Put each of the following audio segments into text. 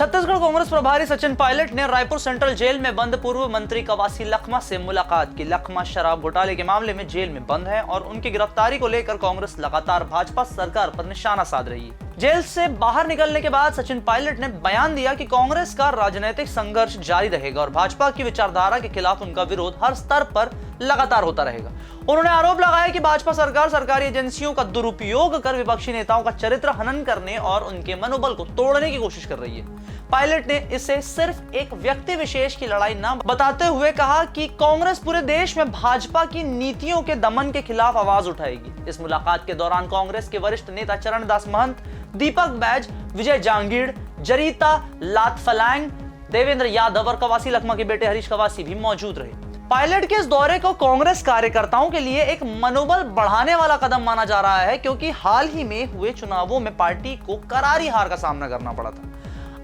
छत्तीसगढ़ कांग्रेस प्रभारी सचिन पायलट ने Raipur central jail में बंद पूर्व मंत्री कवासी लखमा से मुलाकात की। लखमा शराब घोटाले के मामले में जेल में बंद है और उनकी गिरफ्तारी को लेकर कांग्रेस लगातार भाजपा सरकार पर निशाना साध रही है। जेल से बाहर निकलने के बाद सचिन पायलट ने बयान दिया कि कांग्रेस का राजनीतिक संघर्ष जारी रहेगा और भाजपा की विचारधारा के खिलाफ उनका विरोध हर स्तर पर लगातार होता रहेगा। उन्होंने आरोप लगाया कि भाजपा सरकार सरकारी एजेंसियों का दुरुपयोग कर विपक्षी नेताओं का चरित्र हनन करने और उनके मनोबल को तोड़ने की कोशिश कर रही है। पायलट ने इसे सिर्फ एक व्यक्ति विशेष की लड़ाई न बताते हुए कहा कि कांग्रेस पूरे देश में भाजपा की नीतियों के दमन के खिलाफ आवाज उठाएगी। इस मुलाकात के दौरान कांग्रेस के वरिष्ठ नेता चरणदास महंत, दीपक बैज, विजय जांगीड़, जरीता लातफलैंग, देवेंद्र यादव और कवासी लखमा के बेटे हरीश कवासी भी मौजूद रहे। पायलट के इस दौरे को कांग्रेस कार्यकर्ताओं के लिए एक मनोबल बढ़ाने वाला कदम माना जा रहा है, क्योंकि हाल ही में हुए चुनावों में पार्टी को करारी हार का सामना करना पड़ा था।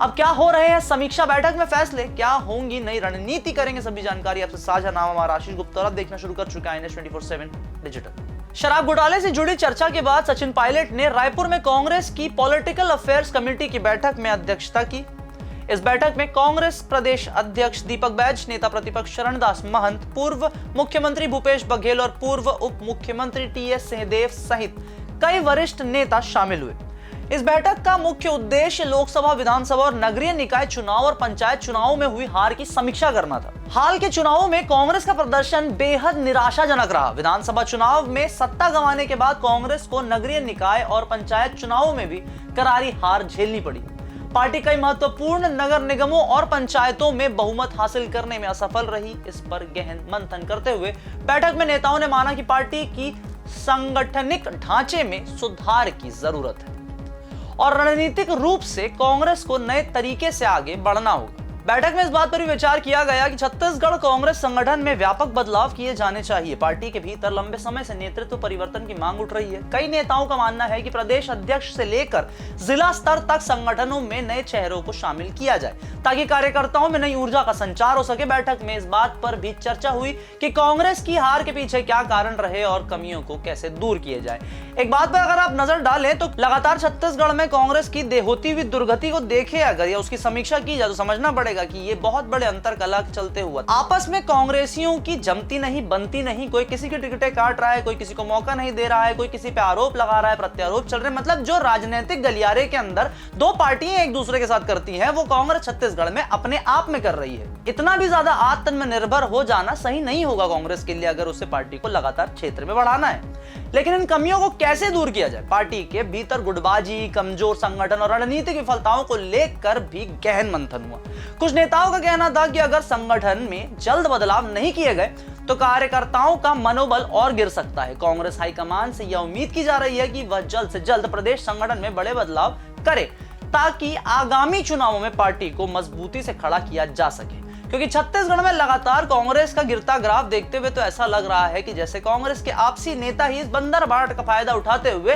अब क्या हो रहे हैं समीक्षा बैठक में फैसले, क्या होंगी नई रणनीति, करेंगे सभी जानकारी आपसे साझा। नाम हमारा आशीष गुप्ता और देखना शुरू कर चुका है NS24/7 डिजिटल। शराब घोटाले से जुड़ी चर्चा के बाद सचिन पायलट ने रायपुर में कांग्रेस की पॉलिटिकल अफेयर्स कमेटी की बैठक में अध्यक्षता की। इस बैठक में कांग्रेस प्रदेश अध्यक्ष दीपक बैज, नेता प्रतिपक्ष चरणदास महंत, पूर्व मुख्यमंत्री भूपेश बघेल और पूर्व उप मुख्यमंत्री TS सिंहदेव सहित कई वरिष्ठ नेता शामिल हुए। इस बैठक का मुख्य उद्देश्य लोकसभा, विधानसभा और नगरीय निकाय चुनाव और पंचायत चुनावों में हुई हार की समीक्षा करना था। हाल के चुनावों में कांग्रेस का प्रदर्शन बेहद निराशाजनक रहा। विधानसभा चुनाव में सत्ता गंवाने के बाद कांग्रेस को नगरीय निकाय और पंचायत चुनावों में भी करारी हार झेलनी पड़ी। पार्टी कई महत्वपूर्ण नगर निगमों और पंचायतों में बहुमत हासिल करने में असफल रही। इस पर गहन मंथन करते हुए बैठक में नेताओं ने माना कि पार्टी की सांगठनिक ढांचे में सुधार की जरूरत है और रणनीतिक रूप से कांग्रेस को नए तरीके से आगे बढ़ना होगा। बैठक में इस बात पर भी विचार किया गया कि छत्तीसगढ़ कांग्रेस संगठन में व्यापक बदलाव किए जाने चाहिए। पार्टी के भीतर लंबे समय से नेतृत्व परिवर्तन की मांग उठ रही है। कई नेताओं का मानना है कि प्रदेश अध्यक्ष से लेकर जिला स्तर तक संगठनों में नए चेहरों को शामिल किया जाए ताकि कार्यकर्ताओं में नई ऊर्जा का संचार हो सके। बैठक में इस बात पर भी चर्चा हुई कि कांग्रेस की हार के पीछे क्या कारण रहे और कमियों को कैसे दूर किए जाए। एक बात पर अगर आप नजर डालें तो लगातार छत्तीसगढ़ में कांग्रेस की होती हुई दुर्गति को देखें अगर या उसकी समीक्षा की जाए तो समझना पड़ेगा कि ये बहुत बड़े अंतर कला चलते हुए आपस में कांग्रेसियों की जमती नहीं, बनती नहीं। कोई किसी की टिकटें काट रहा है, कोई किसी को मौका नहीं दे रहा है, कोई किसी पे आरोप लगा रहा है, प्रत्यारोप चल रहे हैं। मतलब जो राजनीतिक गलियारे के अंदर दो पार्टियां एक दूसरे के साथ करती हैं वो कांग्रेस छत्तीसगढ़ में अपने आप में कर रही है। इतना भी ज्यादा आत्मनिर्भर हो जाना सही नहीं होगा कांग्रेस के लिए अगर उसे पार्टी को लगातार क्षेत्र में बढ़ाना है। लेकिन इन कमियों को कैसे दूर किया जाए, पार्टी के भीतर गुटबाजी, कमजोर संगठन और रणनीतिक विफलताओं को लेकर भी गहन मंथन हुआ। कुछ नेताओं का कहना था कि अगर संगठन में जल्द बदलाव नहीं किए गए तो कार्यकर्ताओं का मनोबल और गिर सकता है। कांग्रेस हाईकमान से यह उम्मीद की जा रही है कि वह जल्द से जल्द प्रदेश संगठन में बड़े बदलाव करे ताकि आगामी चुनावों में पार्टी को मजबूती से खड़ा किया जा सके। क्योंकि छत्तीसगढ़ में लगातार कांग्रेस का गिरता ग्राफ देखते हुए तो ऐसा लग रहा है कि जैसे कांग्रेस के आपसी नेता ही इस बंदरबाट का फायदा उठाते हुए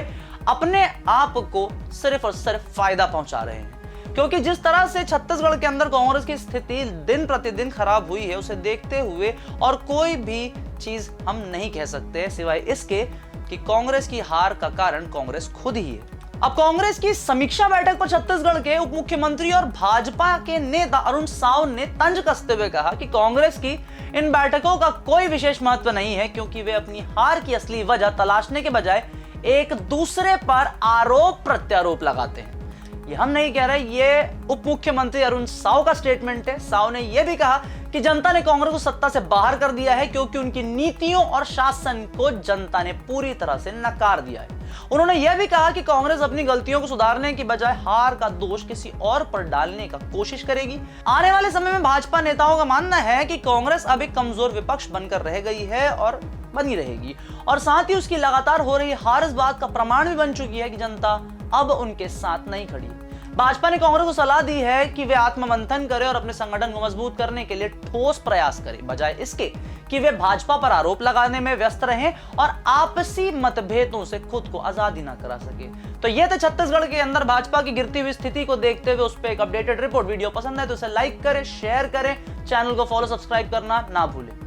अपने आप को सिर्फ और सिर्फ फायदा पहुंचा रहे हैं। क्योंकि जिस तरह से छत्तीसगढ़ के अंदर कांग्रेस की स्थिति दिन प्रतिदिन खराब हुई है उसे देखते हुए और कोई भी चीज हम नहीं कह सकते सिवाय इसके कि कांग्रेस की हार का कारण कांग्रेस खुद ही है। अब कांग्रेस की समीक्षा बैठक पर छत्तीसगढ़ के उप मुख्यमंत्री और भाजपा के नेता अरुण साव ने तंज कसते हुए कहा कि कांग्रेस की इन बैठकों का कोई विशेष महत्व नहीं है, क्योंकि वे अपनी हार की असली वजह तलाशने के बजाय एक दूसरे पर आरोप प्रत्यारोप लगाते हैं। ये हम नहीं कह रहे, ये उप मुख्यमंत्री अरुण साव का स्टेटमेंट है। साव ने यह भी कहा कि जनता ने कांग्रेस को सत्ता से बाहर कर दिया है क्योंकि उनकी नीतियों और शासन को जनता ने पूरी तरह से नकार दिया है। उन्होंने यह भी कहा कि कांग्रेस अपनी गलतियों को सुधारने की बजाय हार का दोष किसी और पर डालने का कोशिश करेगी। आने वाले समय में भाजपा नेताओं का मानना है कि कांग्रेस अब एक कमजोर विपक्ष बनकर रह गई है और बनी रहेगी और साथ ही उसकी लगातार हो रही हार इस बात का प्रमाण भी बन चुकी है कि जनता अब उनके साथ नहीं खड़ी। भाजपा ने कांग्रेस को सलाह दी है कि वे आत्ममंथन करें और अपने संगठन को मजबूत करने के लिए ठोस प्रयास करें, बजाय इसके कि वे भाजपा पर आरोप लगाने में व्यस्त रहें और आपसी मतभेदों से खुद को आजादी ना करा सके। तो यह थे छत्तीसगढ़ के अंदर भाजपा की गिरती हुई स्थिति को देखते हुए उस पर एक अपडेटेड रिपोर्ट। वीडियो पसंद है तो इसे लाइक करें, शेयर करें, चैनल को फॉलो सब्सक्राइब करना ना भूलें।